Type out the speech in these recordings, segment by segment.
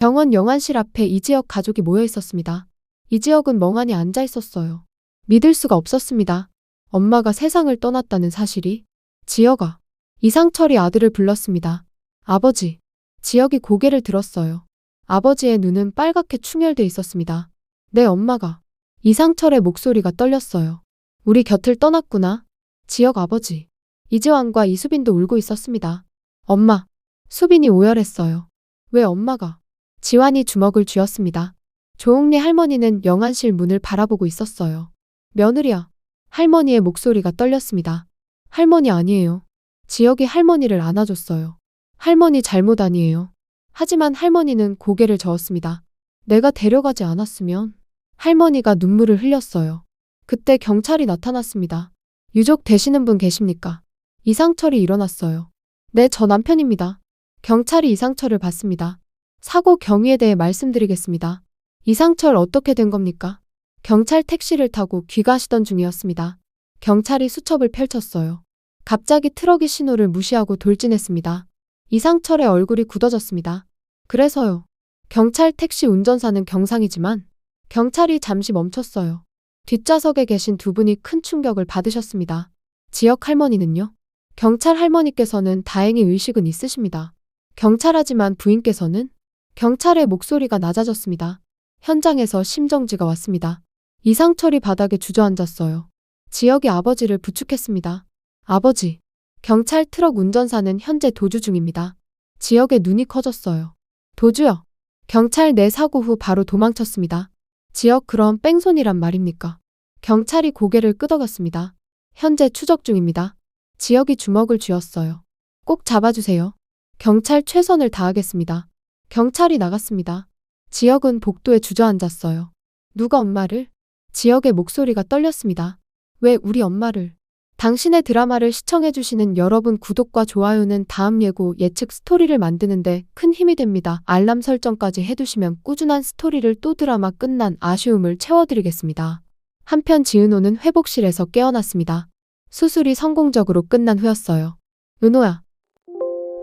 병원 영안실 앞에 이지혁 가족이 모여 있었습니다. 이지혁은 멍하니 앉아 있었어요. 믿을 수가 없었습니다. 엄마가 세상을 떠났다는 사실이. 지혁아. 이상철이 아들을 불렀습니다. 아버지. 지혁이 고개를 들었어요. 아버지의 눈은 빨갛게 충혈돼 있었습니다. 내 엄마가. 이상철의 목소리가 떨렸어요. 우리 곁을 떠났구나. 지혁 아버지. 이지환과 이수빈도 울고 있었습니다. 엄마. 수빈이 오열했어요. 왜 엄마가? 지환이 주먹을 쥐었습니다. 조옥리 할머니는 영안실 문을 바라보고 있었어요. 며느리야. 할머니의 목소리가 떨렸습니다. 할머니 아니에요. 지혁이 할머니를 안아줬어요. 할머니 잘못 아니에요. 하지만 할머니는 고개를 저었습니다. 내가 데려가지 않았으면. 할머니가 눈물을 흘렸어요. 그때 경찰이 나타났습니다. 유족 되시는 분 계십니까? 이상철이 일어났어요. 네, 저 남편입니다. 경찰이 이상철을 봤습니다. 사고 경위에 대해 말씀드리겠습니다. 이상철 어떻게 된 겁니까? 경찰 택시를 타고 귀가하시던 중이었습니다. 경찰이 수첩을 펼쳤어요. 갑자기 트럭이 신호를 무시하고 돌진했습니다. 이상철의 얼굴이 굳어졌습니다. 그래서요. 경찰 택시 운전사는 경상이지만 경찰이 잠시 멈췄어요. 뒷좌석에 계신 두 분이 큰 충격을 받으셨습니다. 지역 할머니는요? 경찰 할머니께서는 다행히 의식은 있으십니다. 경찰하지만 부인께서는? 경찰의 목소리가 낮아졌습니다. 현장에서 심정지가 왔습니다. 이상철이 바닥에 주저앉았어요. 지역이 아버지를 부축했습니다. 아버지. 경찰 트럭 운전사는 현재 도주 중입니다. 지역의 눈이 커졌어요. 도주요? 경찰 내 사고 후 바로 도망쳤습니다. 지역 그럼 뺑소니란 말입니까? 경찰이 고개를 끄덕였습니다. 현재 추적 중입니다. 지역이 주먹을 쥐었어요. 꼭 잡아주세요. 경찰 최선을 다하겠습니다. 경찰이 나갔습니다. 지역은 복도에 주저앉았어요. 누가 엄마를? 지역의 목소리가 떨렸습니다. 왜 우리 엄마를? 당신의 드라마를 시청해주시는 여러분 구독과 좋아요는 다음 예고 예측 스토리를 만드는데 큰 힘이 됩니다. 알람 설정까지 해두시면 꾸준한 스토리를 또 드라마 끝난 아쉬움을 채워드리겠습니다. 한편 지은호는 회복실에서 깨어났습니다. 수술이 성공적으로 끝난 후였어요. 은호야.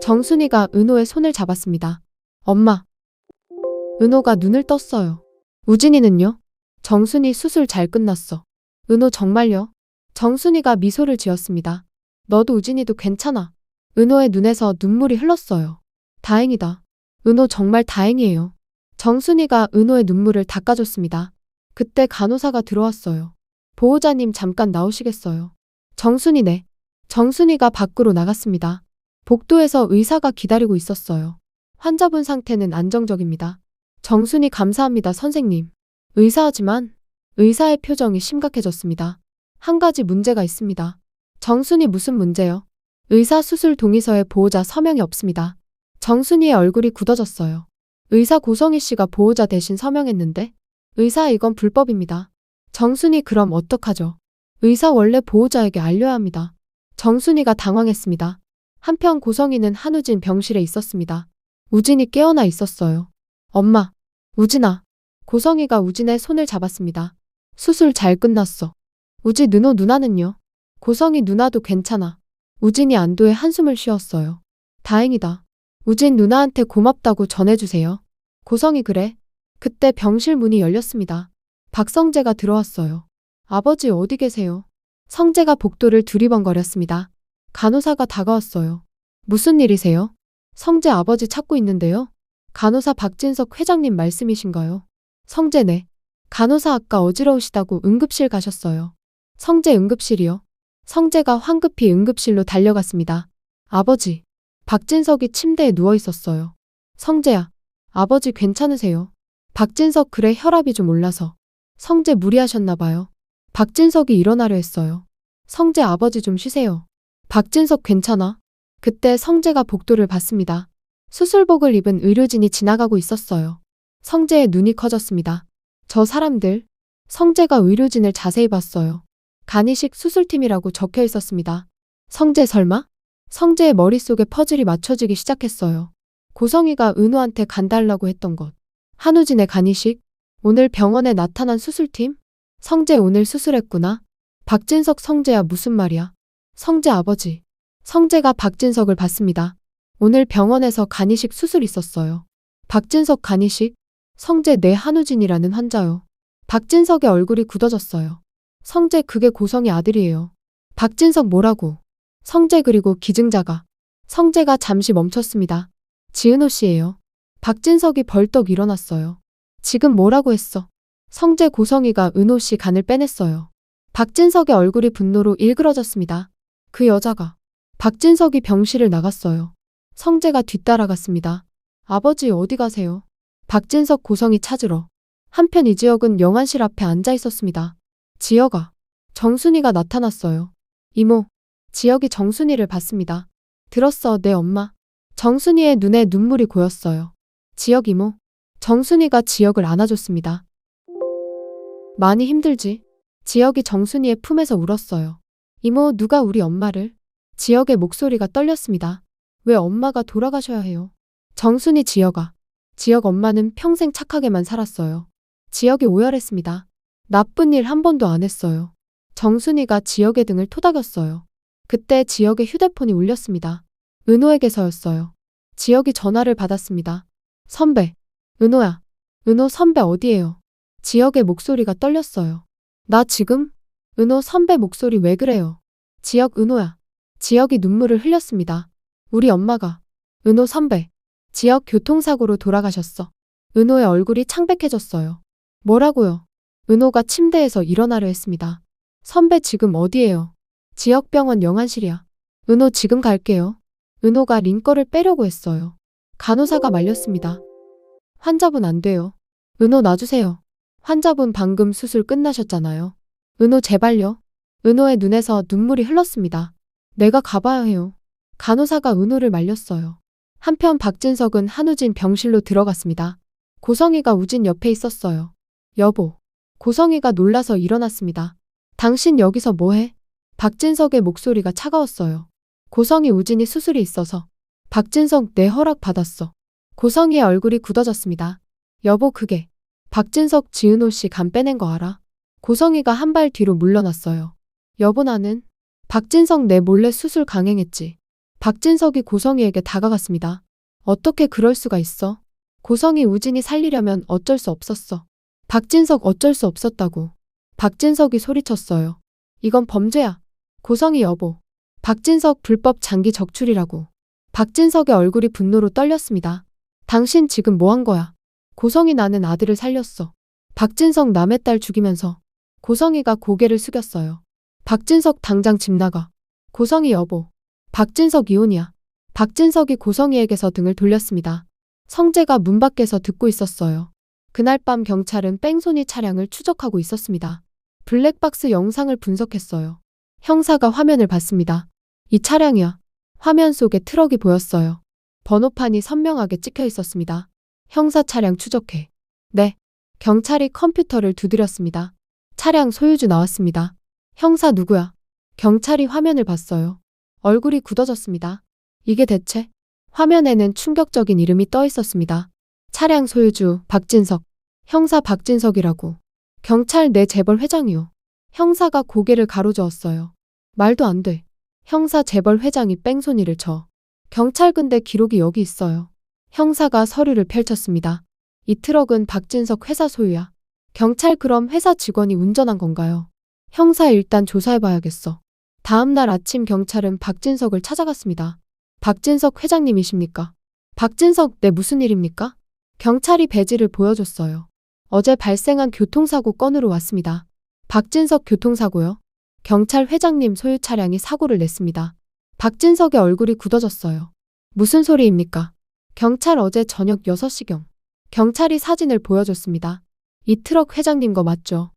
정순이가 은호의 손을 잡았습니다. 엄마. 은호가 눈을 떴어요. 우진이는요? 정순이 수술 잘 끝났어. 은호 정말요? 정순이가 미소를 지었습니다. 너도 우진이도 괜찮아. 은호의 눈에서 눈물이 흘렀어요. 다행이다. 은호 정말 다행이에요. 정순이가 은호의 눈물을 닦아줬습니다. 그때 간호사가 들어왔어요. 보호자님 잠깐 나오시겠어요? 정순이네. 정순이가 밖으로 나갔습니다. 복도에서 의사가 기다리고 있었어요. 환자분 상태는 안정적입니다. 정순이 감사합니다, 선생님. 의사하지만 의사의 표정이 심각해졌습니다. 한 가지 문제가 있습니다. 정순이 무슨 문제요? 의사 수술 동의서에 보호자 서명이 없습니다. 정순이의 얼굴이 굳어졌어요. 의사 고성희 씨가 보호자 대신 서명했는데? 의사 이건 불법입니다. 정순이 그럼 어떡하죠? 의사 원래 보호자에게 알려야 합니다. 정순이가 당황했습니다. 한편 고성희는 한우진 병실에 있었습니다. 우진이 깨어나 있었어요. 엄마. 우진아. 고성희가 우진의 손을 잡았습니다. 수술 잘 끝났어. 우진 은호 누나는요? 고성희 누나도 괜찮아. 우진이 안도의 한숨을 쉬었어요. 다행이다. 우진 누나한테 고맙다고 전해주세요. 고성희 그래. 그때 병실 문이 열렸습니다. 박성재가 들어왔어요. 아버지 어디 계세요? 성재가 복도를 두리번거렸습니다. 간호사가 다가왔어요. 무슨 일이세요? 성재 아버지 찾고 있는데요. 간호사 박진석 회장님 말씀이신가요? 성재네. 간호사 아까 어지러우시다고 응급실 가셨어요. 성재 응급실이요? 성재가 황급히 응급실로 달려갔습니다. 아버지. 박진석이 침대에 누워 있었어요. 성재야. 아버지 괜찮으세요? 박진석 그래 혈압이 좀 올라서. 성재 무리하셨나 봐요. 박진석이 일어나려 했어요. 성재 아버지 좀 쉬세요. 박진석 괜찮아? 그때 성재가 복도를 봤습니다. 수술복을 입은 의료진이 지나가고 있었어요. 성재의 눈이 커졌습니다. 저 사람들. 성재가 의료진을 자세히 봤어요. 간이식 수술팀이라고 적혀 있었습니다. 성재 설마? 성재의 머릿속에 퍼즐이 맞춰지기 시작했어요. 고성희가 은호한테 간 달라고 했던 것. 한우진의 간이식? 오늘 병원에 나타난 수술팀? 성재 오늘 수술했구나. 박진석 성재야 무슨 말이야? 성재 아버지. 성재가 박진석을 봤습니다. 오늘 병원에서 간이식 수술 있었어요. 박진석 간이식, 성재 내 한우진이라는 환자요. 박진석의 얼굴이 굳어졌어요. 성재 그게 고성이 아들이에요. 박진석 뭐라고? 성재 그리고 기증자가. 성재가 잠시 멈췄습니다. 지은호 씨예요. 박진석이 벌떡 일어났어요. 지금 뭐라고 했어? 성재 고성이가 은호 씨 간을 빼냈어요. 박진석의 얼굴이 분노로 일그러졌습니다. 그 여자가. 박진석이 병실을 나갔어요. 성재가 뒤따라갔습니다. 아버지 어디 가세요? 박진석 고성이 찾으러. 한편 이지혁은 영안실 앞에 앉아 있었습니다. 지혁아. 정순이가 나타났어요. 이모. 지혁이 정순이를 봤습니다. 들었어 내 엄마. 정순이의 눈에 눈물이 고였어요. 지혁 이모. 정순이가 지혁을 안아줬습니다. 많이 힘들지? 지혁이 정순이의 품에서 울었어요. 이모 누가 우리 엄마를? 지혁의 목소리가 떨렸습니다. 왜 엄마가 돌아가셔야 해요? 정순이 지혁아. 지혁 엄마는 평생 착하게만 살았어요. 지혁이 오열했습니다. 나쁜 일 한 번도 안 했어요. 정순이가 지혁의 등을 토닥였어요. 그때 지혁의 휴대폰이 울렸습니다. 은호에게서였어요. 지혁이 전화를 받았습니다. 선배. 은호야. 은호 선배 어디에요? 지혁의 목소리가 떨렸어요. 나 지금? 은호 선배 목소리 왜 그래요? 지혁 은호야. 지혁이 눈물을 흘렸습니다. 우리 엄마가. 은호 선배. 지혁 교통사고로 돌아가셨어. 은호의 얼굴이 창백해졌어요. 뭐라고요? 은호가 침대에서 일어나려 했습니다. 선배 지금 어디에요? 지역병원 영안실이야. 은호 지금 갈게요. 은호가 링거를 빼려고 했어요. 간호사가 말렸습니다. 환자분 안 돼요. 은호 놔주세요. 환자분 방금 수술 끝나셨잖아요. 은호 제발요. 은호의 눈에서 눈물이 흘렀습니다. 내가 가봐야 해요. 간호사가 은호를 말렸어요. 한편 박진석은 한우진 병실로 들어갔습니다. 고성이가 우진 옆에 있었어요. 여보. 고성이가 놀라서 일어났습니다. 당신 여기서 뭐해? 박진석의 목소리가 차가웠어요. 고성이 우진이 수술이 있어서. 박진석 내 허락 받았어. 고성이의 얼굴이 굳어졌습니다. 여보 그게. 박진석 지은호 씨 간 빼낸 거 알아? 고성이가 한 발 뒤로 물러났어요. 여보 나는. 박진석 내 몰래 수술 강행했지. 박진석이 고성이에게 다가갔습니다. 어떻게 그럴 수가 있어? 고성이 우진이 살리려면 어쩔 수 없었어. 박진석 어쩔 수 없었다고. 박진석이 소리쳤어요. 이건 범죄야. 고성이 여보. 박진석 불법 장기 적출이라고. 박진석의 얼굴이 분노로 떨렸습니다. 당신 지금 뭐 한 거야? 고성이 나는 아들을 살렸어. 박진석 남의 딸 죽이면서. 고성이가 고개를 숙였어요. 박진석 당장 집 나가. 고성이 여보. 박진석 이혼이야. 박진석이 고성이에게서 등을 돌렸습니다. 성재가 문 밖에서 듣고 있었어요. 그날 밤 경찰은 뺑소니 차량을 추적하고 있었습니다. 블랙박스 영상을 분석했어요. 형사가 화면을 봤습니다. 이 차량이야. 화면 속에 트럭이 보였어요. 번호판이 선명하게 찍혀 있었습니다. 형사 차량 추적해. 네. 경찰이 컴퓨터를 두드렸습니다. 차량 소유주 나왔습니다. 형사 누구야? 경찰이 화면을 봤어요. 얼굴이 굳어졌습니다. 이게 대체? 화면에는 충격적인 이름이 떠 있었습니다. 차량 소유주 박진석. 형사 박진석이라고. 경찰 내 재벌 회장이요. 형사가 고개를 가로저었어요. 말도 안 돼. 형사 재벌 회장이 뺑소니를 쳐. 경찰 근데 기록이 여기 있어요. 형사가 서류를 펼쳤습니다. 이 트럭은 박진석 회사 소유야. 경찰 그럼 회사 직원이 운전한 건가요? 형사 일단 조사해봐야겠어. 다음 날 아침 경찰은 박진석을 찾아갔습니다. 박진석 회장님이십니까? 박진석 네 무슨 일입니까? 경찰이 배지를 보여줬어요. 어제 발생한 교통사고 건으로 왔습니다. 박진석 교통사고요? 경찰 회장님 소유 차량이 사고를 냈습니다. 박진석의 얼굴이 굳어졌어요. 무슨 소리입니까? 경찰 어제 저녁 6시경. 경찰이 사진을 보여줬습니다. 이 트럭 회장님 거 맞죠?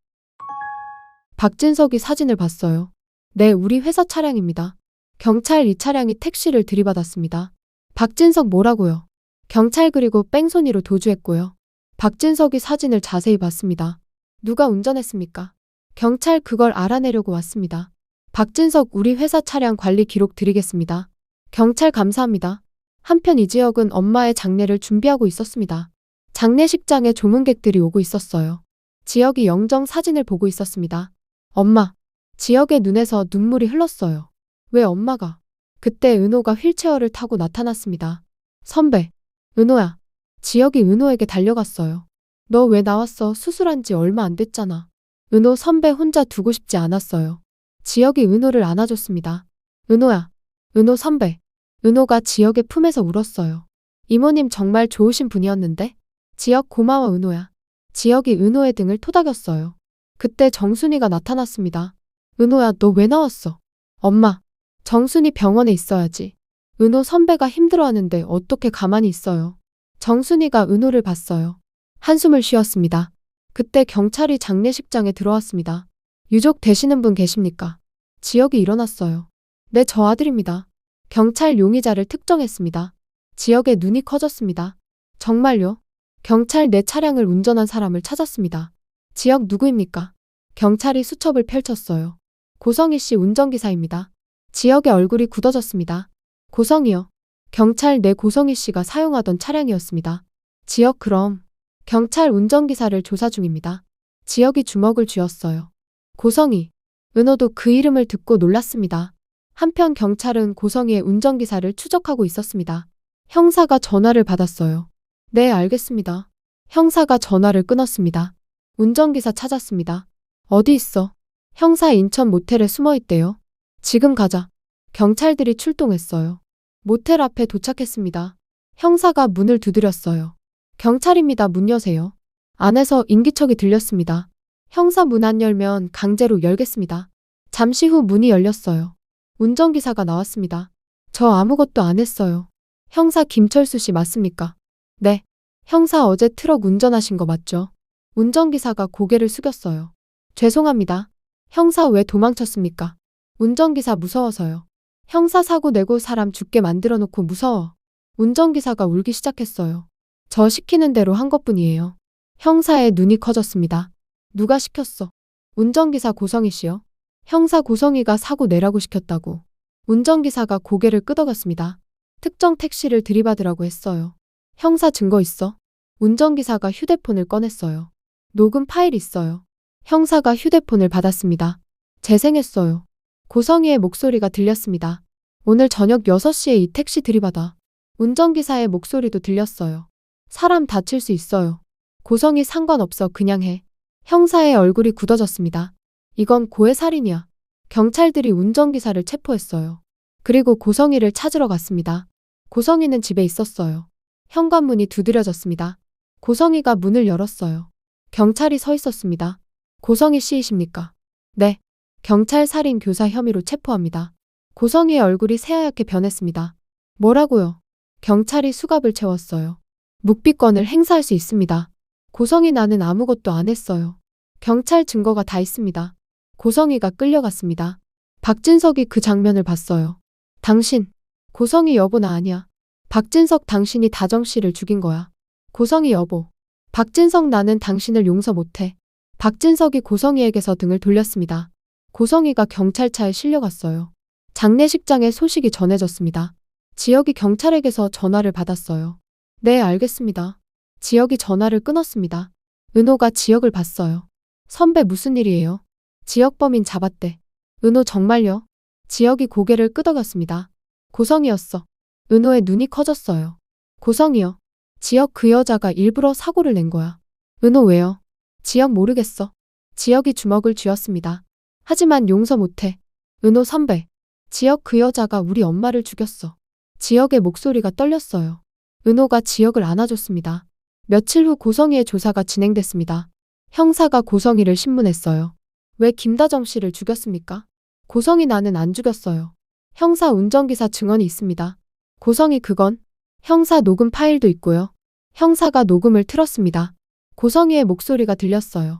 박진석이 사진을 봤어요. 네, 우리 회사 차량입니다. 경찰 이 차량이 택시를 들이받았습니다. 박진석 뭐라고요? 경찰 그리고 뺑소니로 도주했고요. 박진석이 사진을 자세히 봤습니다. 누가 운전했습니까? 경찰 그걸 알아내려고 왔습니다. 박진석 우리 회사 차량 관리 기록 드리겠습니다. 경찰 감사합니다. 한편 이지혁은 엄마의 장례를 준비하고 있었습니다. 장례식장에 조문객들이 오고 있었어요. 지혁이 영정 사진을 보고 있었습니다. 엄마. 지혁의 눈에서 눈물이 흘렀어요. 왜 엄마가? 그때 은호가 휠체어를 타고 나타났습니다. 선배. 은호야. 지혁이 은호에게 달려갔어요. 너 왜 나왔어? 수술한 지 얼마 안 됐잖아. 은호 선배 혼자 두고 싶지 않았어요. 지혁이 은호를 안아줬습니다. 은호야. 은호 선배. 은호가 지혁의 품에서 울었어요. 이모님 정말 좋으신 분이었는데? 지혁 고마워 은호야. 지혁이 은호의 등을 토닥였어요. 그때 정순이가 나타났습니다. 은호야 너 왜 나왔어? 엄마. 정순이 병원에 있어야지. 은호 선배가 힘들어하는데 어떻게 가만히 있어요. 정순이가 은호를 봤어요. 한숨을 쉬었습니다. 그때 경찰이 장례식장에 들어왔습니다. 유족 되시는 분 계십니까? 지혁이 일어났어요. 네, 저 아들입니다. 경찰 용의자를 특정했습니다. 지혁의 눈이 커졌습니다. 정말요? 경찰 내 차량을 운전한 사람을 찾았습니다. 지혁 누구입니까? 경찰이 수첩을 펼쳤어요. 고성희 씨 운전기사입니다. 지혁의 얼굴이 굳어졌습니다. 고성희요. 경찰 내 고성희 씨가 사용하던 차량이었습니다. 지혁 그럼. 경찰 운전기사를 조사 중입니다. 지혁이 주먹을 쥐었어요. 고성희. 은호도 그 이름을 듣고 놀랐습니다. 한편 경찰은 고성희의 운전기사를 추적하고 있었습니다. 형사가 전화를 받았어요. 네, 알겠습니다. 형사가 전화를 끊었습니다. 운전기사 찾았습니다. 어디 있어? 형사 인천 모텔에 숨어 있대요. 지금 가자. 경찰들이 출동했어요. 모텔 앞에 도착했습니다. 형사가 문을 두드렸어요. 경찰입니다. 문 여세요. 안에서 인기척이 들렸습니다. 형사 문 안 열면 강제로 열겠습니다. 잠시 후 문이 열렸어요. 운전기사가 나왔습니다. 저 아무것도 안 했어요. 형사 김철수 씨 맞습니까? 네. 형사 어제 트럭 운전하신 거 맞죠? 운전기사가 고개를 숙였어요. 죄송합니다. 형사 왜 도망쳤습니까? 운전기사 무서워서요. 형사 사고 내고 사람 죽게 만들어 놓고 무서워. 운전기사가 울기 시작했어요. 저 시키는 대로 한 것뿐이에요. 형사의 눈이 커졌습니다. 누가 시켰어? 운전기사 고성희 씨요. 형사 고성희가 사고 내라고 시켰다고. 운전기사가 고개를 끄덕였습니다. 특정 택시를 들이받으라고 했어요. 형사 증거 있어? 운전기사가 휴대폰을 꺼냈어요. 녹음 파일 있어요. 형사가 휴대폰을 받았습니다. 재생했어요. 고성희의 목소리가 들렸습니다. 오늘 저녁 6시에 이 택시 들이받아. 운전기사의 목소리도 들렸어요. 사람 다칠 수 있어요. 고성희 상관없어 그냥 해. 형사의 얼굴이 굳어졌습니다. 이건 고해살인이야. 경찰들이 운전기사를 체포했어요. 그리고 고성희를 찾으러 갔습니다. 고성희는 집에 있었어요. 현관문이 두드려졌습니다. 고성희가 문을 열었어요. 경찰이 서 있었습니다. 고성희 씨이십니까? 네. 경찰 살인 교사 혐의로 체포합니다. 고성희의 얼굴이 새하얗게 변했습니다. 뭐라고요? 경찰이 수갑을 채웠어요. 묵비권을 행사할 수 있습니다. 고성희 나는 아무것도 안 했어요. 경찰 증거가 다 있습니다. 고성희가 끌려갔습니다. 박진석이 그 장면을 봤어요. 당신, 고성희 여보 나 아니야. 박진석 당신이 다정 씨를 죽인 거야. 고성희 여보. 박진석 나는 당신을 용서 못해. 박진석이 고성희에게서 등을 돌렸습니다. 고성희가 경찰차에 실려갔어요. 장례식장에 소식이 전해졌습니다. 지혁이 경찰에게서 전화를 받았어요. 네, 알겠습니다. 지혁이 전화를 끊었습니다. 은호가 지혁을 봤어요. 선배 무슨 일이에요? 지혁 범인 잡았대. 은호 정말요? 지혁이 고개를 끄덕였습니다. 고성이었어. 은호의 눈이 커졌어요. 고성이요. 지혁 그 여자가 일부러 사고를 낸 거야. 은호 왜요? 지혁 모르겠어. 지혁이 주먹을 쥐었습니다. 하지만 용서 못해. 은호 선배. 지혁 그 여자가 우리 엄마를 죽였어. 지혁의 목소리가 떨렸어요. 은호가 지혁을 안아줬습니다. 며칠 후 고성희의 조사가 진행됐습니다. 형사가 고성희를 신문했어요. 왜 김다정 씨를 죽였습니까? 고성희 나는 안 죽였어요. 형사 운전기사 증언이 있습니다. 고성희 그건? 형사 녹음 파일도 있고요. 형사가 녹음을 틀었습니다. 고성희의 목소리가 들렸어요.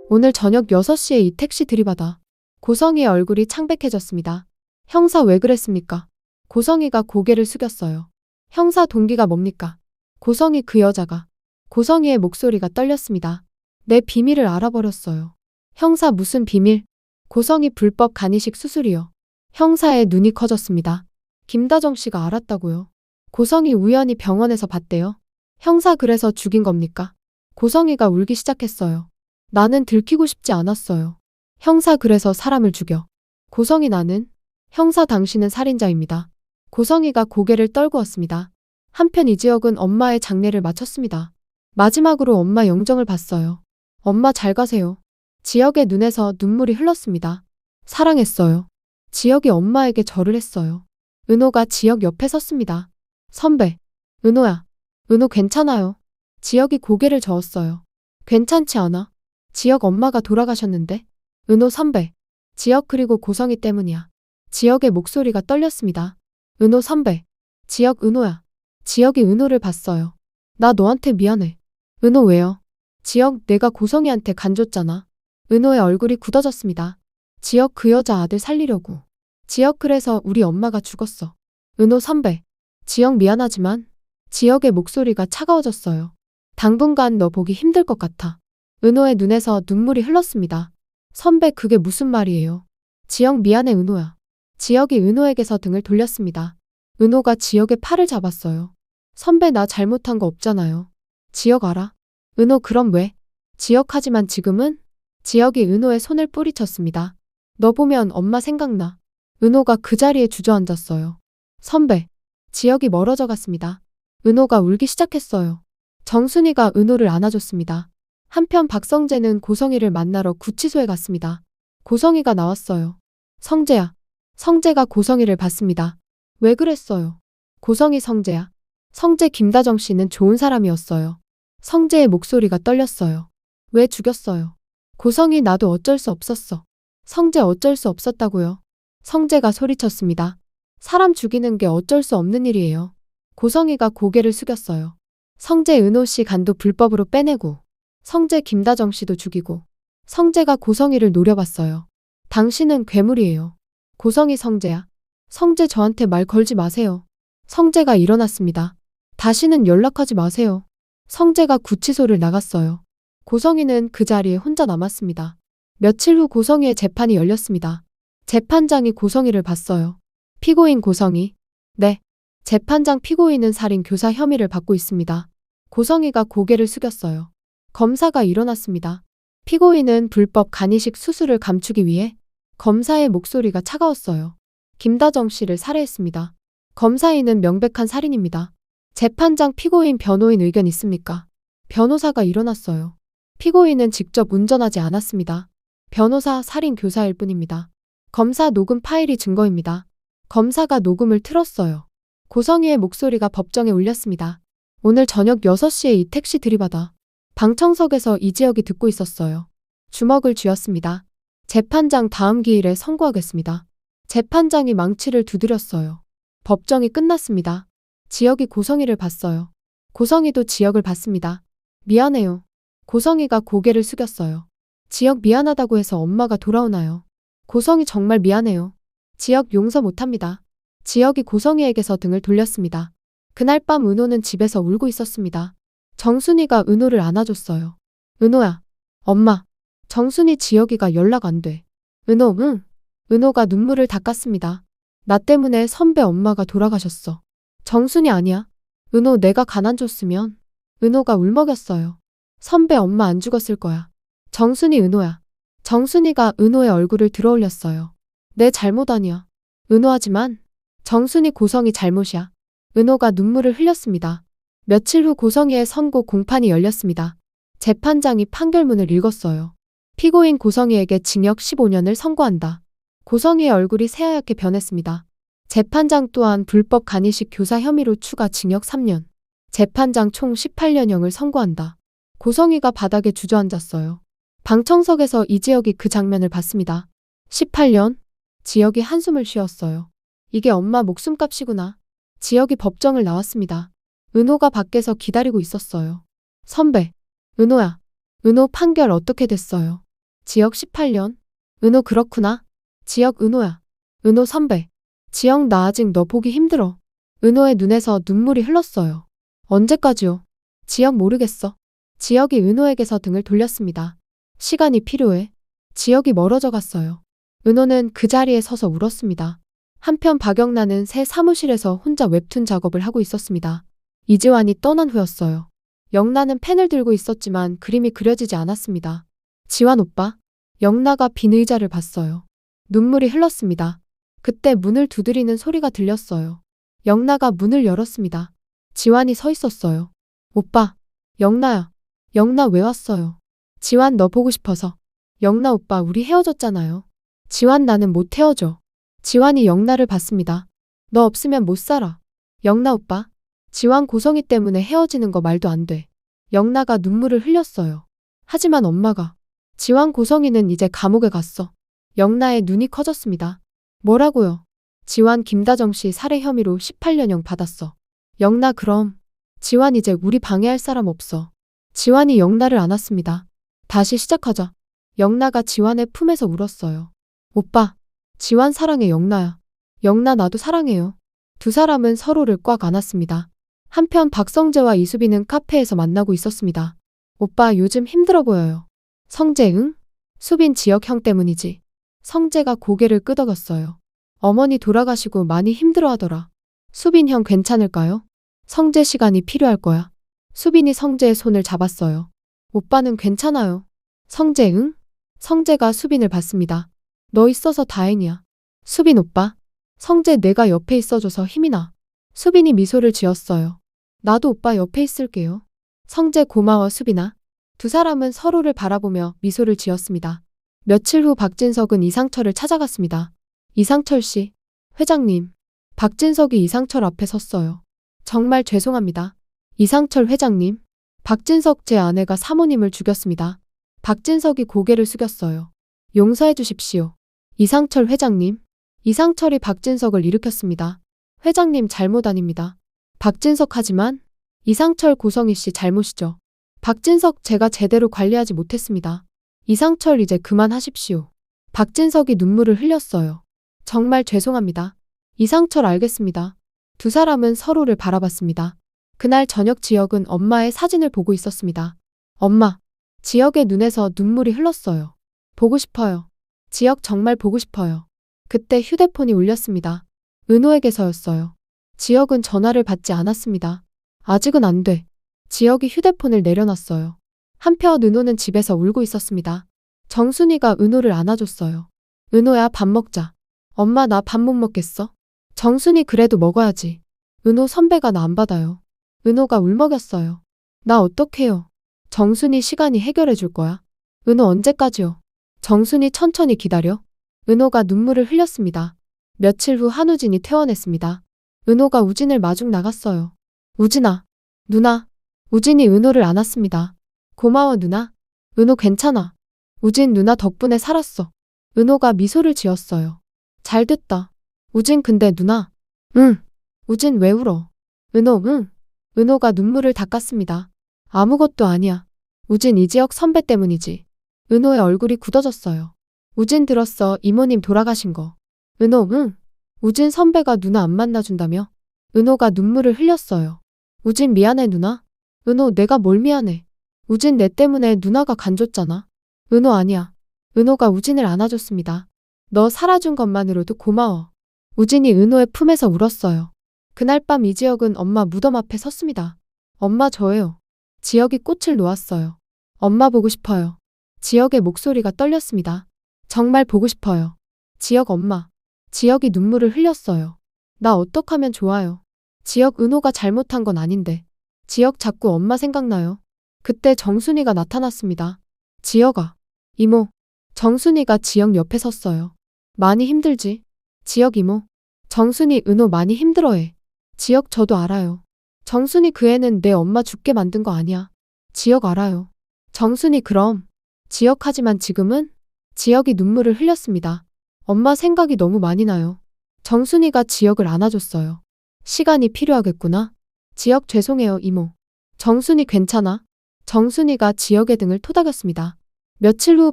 오늘 저녁 6시에 이 택시 들이받아. 고성희의 얼굴이 창백해졌습니다. 형사 왜 그랬습니까? 고성희가 고개를 숙였어요. 형사 동기가 뭡니까? 고성희 그 여자가. 고성희의 목소리가 떨렸습니다. 내 비밀을 알아버렸어요. 형사 무슨 비밀? 고성희 불법 간이식 수술이요. 형사의 눈이 커졌습니다. 김다정 씨가 알았다고요. 고성희 우연히 병원에서 봤대요. 형사 그래서 죽인 겁니까? 고성희가 울기 시작했어요. 나는 들키고 싶지 않았어요. 형사 그래서 사람을 죽여. 고성희 나는? 형사 당신은 살인자입니다. 고성희가 고개를 떨구었습니다. 한편 이지혁은 엄마의 장례를 마쳤습니다. 마지막으로 엄마 영정을 봤어요. 엄마 잘 가세요. 지혁의 눈에서 눈물이 흘렀습니다. 사랑했어요. 지혁이 엄마에게 절을 했어요. 은호가 지혁 옆에 섰습니다. 선배, 은호야. 은호 괜찮아요. 지혁이 고개를 저었어요. 괜찮지 않아. 지혁 엄마가 돌아가셨는데. 은호 선배. 지혁 그리고 고성이 때문이야. 지혁의 목소리가 떨렸습니다. 은호 선배. 지혁 은호야. 지혁이 은호를 봤어요. 나 너한테 미안해. 은호 왜요? 지혁 내가 고성이한테 간 줬잖아. 은호의 얼굴이 굳어졌습니다. 지혁 그 여자 아들 살리려고. 지혁 그래서 우리 엄마가 죽었어. 은호 선배. 지혁 미안하지만. 지혁의 목소리가 차가워졌어요. 당분간 너 보기 힘들 것 같아. 은호의 눈에서 눈물이 흘렀습니다. 선배 그게 무슨 말이에요? 지혁 미안해 은호야. 지혁이 은호에게서 등을 돌렸습니다. 은호가 지혁의 팔을 잡았어요. 선배 나 잘못한 거 없잖아요. 지혁 알아? 은호 그럼 왜? 지혁 하지만 지금은? 지혁이 은호의 손을 뿌리쳤습니다. 너 보면 엄마 생각나. 은호가 그 자리에 주저앉았어요. 선배. 지혁이 멀어져 갔습니다. 은호가 울기 시작했어요. 정순이가 은호를 안아줬습니다. 한편 박성재는 고성이를 만나러 구치소에 갔습니다. 고성이가 나왔어요. 성재야. 성재가 고성이를 봤습니다. 왜 그랬어요? 고성이 성재야. 성재 김다정 씨는 좋은 사람이었어요. 성재의 목소리가 떨렸어요. 왜 죽였어요? 고성이 나도 어쩔 수 없었어. 성재 어쩔 수 없었다고요. 성재가 소리쳤습니다. 사람 죽이는 게 어쩔 수 없는 일이에요. 고성이가 고개를 숙였어요. 성재 은호 씨 간도 불법으로 빼내고 성재 김다정 씨도 죽이고 성재가 고성이를 노려봤어요. 당신은 괴물이에요. 고성이 성재야. 성재 저한테 말 걸지 마세요. 성재가 일어났습니다. 다시는 연락하지 마세요. 성재가 구치소를 나갔어요. 고성이는 그 자리에 혼자 남았습니다. 며칠 후 고성이의 재판이 열렸습니다. 재판장이 고성이를 봤어요. 피고인 고성이. 네. 재판장 피고인은 살인 교사 혐의를 받고 있습니다. 고성이가 고개를 숙였어요. 검사가 일어났습니다. 피고인은 불법 간이식 수술을 감추기 위해 검사의 목소리가 차가웠어요. 김다정 씨를 살해했습니다. 검사인은 명백한 살인입니다. 재판장 피고인 변호인 의견 있습니까? 변호사가 일어났어요. 피고인은 직접 운전하지 않았습니다. 변호사 살인 교사일 뿐입니다. 검사 녹음 파일이 증거입니다. 검사가 녹음을 틀었어요. 고성희의 목소리가 법정에 울렸습니다. 오늘 저녁 6시에 이 택시 들이받아. 방청석에서 이지혁이 듣고 있었어요. 주먹을 쥐었습니다. 재판장 다음 기일에 선고하겠습니다. 재판장이 망치를 두드렸어요. 법정이 끝났습니다. 지혁이 고성희를 봤어요. 고성희도 지혁을 봤습니다. 미안해요. 고성희가 고개를 숙였어요. 지혁 미안하다고 해서 엄마가 돌아오나요? 고성희 정말 미안해요. 지혁 용서 못합니다. 지혁이 고성희에게서 등을 돌렸습니다. 그날 밤 은호는 집에서 울고 있었습니다. 정순이가 은호를 안아줬어요. 은호야. 엄마. 정순이 지혁이가 연락 안 돼. 은호 응. 은호가 눈물을 닦았습니다. 나 때문에 선배 엄마가 돌아가셨어. 정순이 아니야. 은호 내가 가난 줬으면. 은호가 울먹였어요. 선배 엄마 안 죽었을 거야. 정순이 은호야. 정순이가 은호의 얼굴을 들어올렸어요. 내 잘못 아니야. 은호하지만 정순이 고성이 잘못이야. 은호가 눈물을 흘렸습니다. 며칠 후 고성희의 선고 공판이 열렸습니다. 재판장이 판결문을 읽었어요. 피고인 고성희에게 징역 15년을 선고한다. 고성희의 얼굴이 새하얗게 변했습니다. 재판장 또한 불법 간이식 교사 혐의로 추가 징역 3년. 재판장 총 18년형을 선고한다. 고성희가 바닥에 주저앉았어요. 방청석에서 이지혁이 그 장면을 봤습니다. 18년? 지혁이 한숨을 쉬었어요. 이게 엄마 목숨값이구나. 지혁이 법정을 나왔습니다. 은호가 밖에서 기다리고 있었어요. 선배. 은호야. 은호 판결 어떻게 됐어요? 지혁 18년? 은호 그렇구나. 지혁 은호야. 은호 선배. 지혁 나 아직 너 보기 힘들어. 은호의 눈에서 눈물이 흘렀어요. 언제까지요? 지혁 모르겠어. 지혁이 은호에게서 등을 돌렸습니다. 시간이 필요해. 지혁이 멀어져 갔어요. 은호는 그 자리에 서서 울었습니다. 한편 박영란은 새 사무실에서 혼자 웹툰 작업을 하고 있었습니다. 이지환이 떠난 후였어요. 영란은 펜을 들고 있었지만 그림이 그려지지 않았습니다. 지환 오빠. 영라가 빈 의자를 봤어요. 눈물이 흘렀습니다. 그때 문을 두드리는 소리가 들렸어요. 영라가 문을 열었습니다. 지환이 서 있었어요. 오빠, 영나야. 영나 왜 왔어요? 지환 너 보고 싶어서. 영나 오빠 우리 헤어졌잖아요. 지환 나는 못 헤어져. 지환이 영나를 봤습니다. 너 없으면 못 살아. 영나 오빠. 지환 고성이 때문에 헤어지는 거 말도 안 돼. 영나가 눈물을 흘렸어요. 하지만 엄마가. 지환 고성이는 이제 감옥에 갔어. 영나의 눈이 커졌습니다. 뭐라고요? 지환 김다정 씨 살해 혐의로 18년형 받았어. 영나 그럼. 지환 이제 우리 방해할 사람 없어. 지환이 영나를 안았습니다. 다시 시작하자. 영나가 지환의 품에서 울었어요. 오빠, 지환 사랑해 영나야. 영나 나도 사랑해요. 두 사람은 서로를 꽉 안았습니다. 한편 박성재와 이수빈은 카페에서 만나고 있었습니다. 오빠 요즘 힘들어 보여요. 성재 응? 수빈 지역 형 때문이지. 성재가 고개를 끄덕였어요. 어머니 돌아가시고 많이 힘들어하더라. 수빈 형 괜찮을까요? 성재 시간이 필요할 거야. 수빈이 성재의 손을 잡았어요. 오빠는 괜찮아요. 성재 응? 성재가 수빈을 봤습니다. 너 있어서 다행이야. 수빈 오빠. 성재 내가 옆에 있어줘서 힘이 나. 수빈이 미소를 지었어요. 나도 오빠 옆에 있을게요. 성재 고마워 수빈아. 두 사람은 서로를 바라보며 미소를 지었습니다. 며칠 후 박진석은 이상철을 찾아갔습니다. 이상철 씨, 회장님. 박진석이 이상철 앞에 섰어요. 정말 죄송합니다. 이상철 회장님. 박진석 제 아내가 사모님을 죽였습니다. 박진석이 고개를 숙였어요. 용서해 주십시오. 이상철 회장님. 이상철이 박진석을 일으켰습니다. 회장님 잘못 아닙니다. 박진석 하지만 이상철 고성희 씨 잘못이죠. 박진석 제가 제대로 관리하지 못했습니다. 이상철 이제 그만하십시오. 박진석이 눈물을 흘렸어요. 정말 죄송합니다. 이상철 알겠습니다. 두 사람은 서로를 바라봤습니다. 그날 저녁 지역은 엄마의 사진을 보고 있었습니다. 엄마, 지역의 눈에서 눈물이 흘렀어요. 보고 싶어요. 지역 정말 보고 싶어요. 그때 휴대폰이 울렸습니다. 은호에게서였어요. 지역은 전화를 받지 않았습니다. 아직은 안 돼. 지역이 휴대폰을 내려놨어요. 한편 은호는 집에서 울고 있었습니다. 정순이가 은호를 안아줬어요. 은호야 밥 먹자. 엄마 나 밥 못 먹겠어? 정순이 그래도 먹어야지. 은호 선배가 나 안 받아요. 은호가 울먹였어요. 나 어떡해요? 정순이 시간이 해결해 줄 거야. 은호 언제까지요? 정순이 천천히 기다려. 은호가 눈물을 흘렸습니다. 며칠 후 한우진이 퇴원했습니다. 은호가 우진을 마중 나갔어요. 우진아, 누나. 우진이 은호를 안았습니다. 고마워 누나. 은호 괜찮아. 우진 누나 덕분에 살았어. 은호가 미소를 지었어요. 잘 됐다. 우진 근데 누나. 응. 우진 왜 울어? 은호 응. 은호가 눈물을 닦았습니다. 아무것도 아니야. 우진 이지혁 선배 때문이지. 은호의 얼굴이 굳어졌어요. 우진 들었어 이모님 돌아가신 거. 은호 응. 우진 선배가 누나 안 만나준다며? 은호가 눈물을 흘렸어요. 우진 미안해 누나. 은호 내가 뭘 미안해. 우진 내 때문에 누나가 간줬잖아. 은호 아니야. 은호가 우진을 안아줬습니다. 너 살아준 것만으로도 고마워. 우진이 은호의 품에서 울었어요. 그날 밤 이지혁은 엄마 무덤 앞에 섰습니다. 엄마 저예요. 지혁이 꽃을 놓았어요. 엄마 보고 싶어요. 지혁의 목소리가 떨렸습니다. 정말 보고 싶어요. 지혁 엄마. 지혁이 눈물을 흘렸어요. 나 어떡하면 좋아요. 지혁 은호가 잘못한 건 아닌데. 지혁 자꾸 엄마 생각나요. 그때 정순이가 나타났습니다. 지혁아. 이모. 정순이가 지혁 옆에 섰어요. 많이 힘들지? 지혁 이모. 정순이 은호 많이 힘들어해. 지혁 저도 알아요. 정순이 그 애는 내 엄마 죽게 만든 거 아니야. 지혁 알아요. 정순이 그럼. 지혁 하지만 지금은? 지혁이 눈물을 흘렸습니다. 엄마 생각이 너무 많이 나요. 정순이가 지혁을 안아줬어요. 시간이 필요하겠구나. 지혁 죄송해요 이모. 정순이 괜찮아? 정순이가 지혁의 등을 토닥였습니다. 며칠 후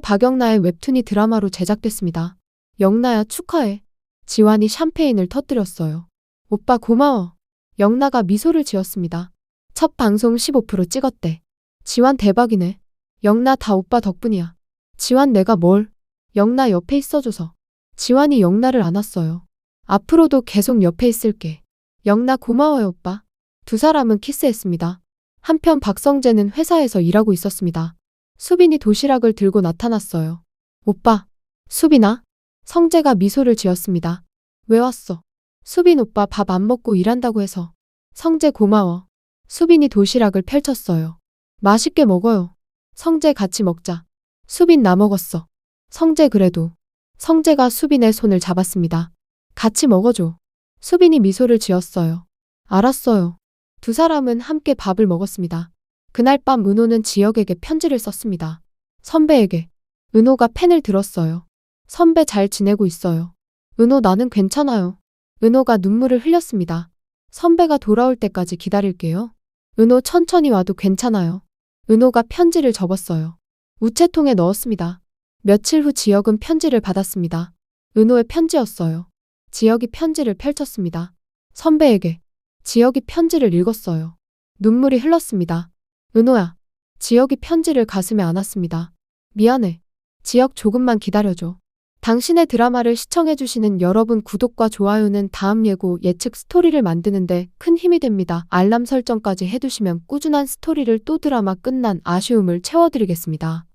박영나의 웹툰이 드라마로 제작됐습니다. 영나야 축하해. 지환이 샴페인을 터뜨렸어요. 오빠 고마워. 영나가 미소를 지었습니다. 첫 방송 15% 찍었대. 지환 대박이네. 영나 다 오빠 덕분이야. 지환 내가 뭘. 영나 옆에 있어줘서. 지환이 영나를 안았어요. 앞으로도 계속 옆에 있을게. 영나 고마워요 오빠. 두 사람은 키스했습니다. 한편 박성재는 회사에서 일하고 있었습니다. 수빈이 도시락을 들고 나타났어요. 오빠. 수빈아. 성재가 미소를 지었습니다. 왜 왔어? 수빈 오빠 밥 안 먹고 일한다고 해서. 성재 고마워. 수빈이 도시락을 펼쳤어요. 맛있게 먹어요. 성재 같이 먹자. 수빈 나 먹었어. 성재 그래도. 성재가 수빈의 손을 잡았습니다. 같이 먹어줘. 수빈이 미소를 지었어요. 알았어요. 두 사람은 함께 밥을 먹었습니다. 그날 밤 은호는 지혁에게 편지를 썼습니다. 선배에게. 은호가 펜을 들었어요. 선배 잘 지내고 있어요. 은호 나는 괜찮아요. 은호가 눈물을 흘렸습니다. 선배가 돌아올 때까지 기다릴게요. 은호 천천히 와도 괜찮아요. 은호가 편지를 접었어요. 우체통에 넣었습니다. 며칠 후 지혁은 편지를 받았습니다. 은호의 편지였어요. 지혁이 편지를 펼쳤습니다. 선배에게. 지혁이 편지를 읽었어요. 눈물이 흘렀습니다. 은호야. 지혁이 편지를 가슴에 안았습니다. 미안해. 지혁 조금만 기다려줘. 당신의 드라마를 시청해주시는 여러분 구독과 좋아요는 다음 예고 예측 스토리를 만드는데 큰 힘이 됩니다. 알람 설정까지 해두시면 꾸준한 스토리를 또 드라마 끝난 아쉬움을 채워드리겠습니다.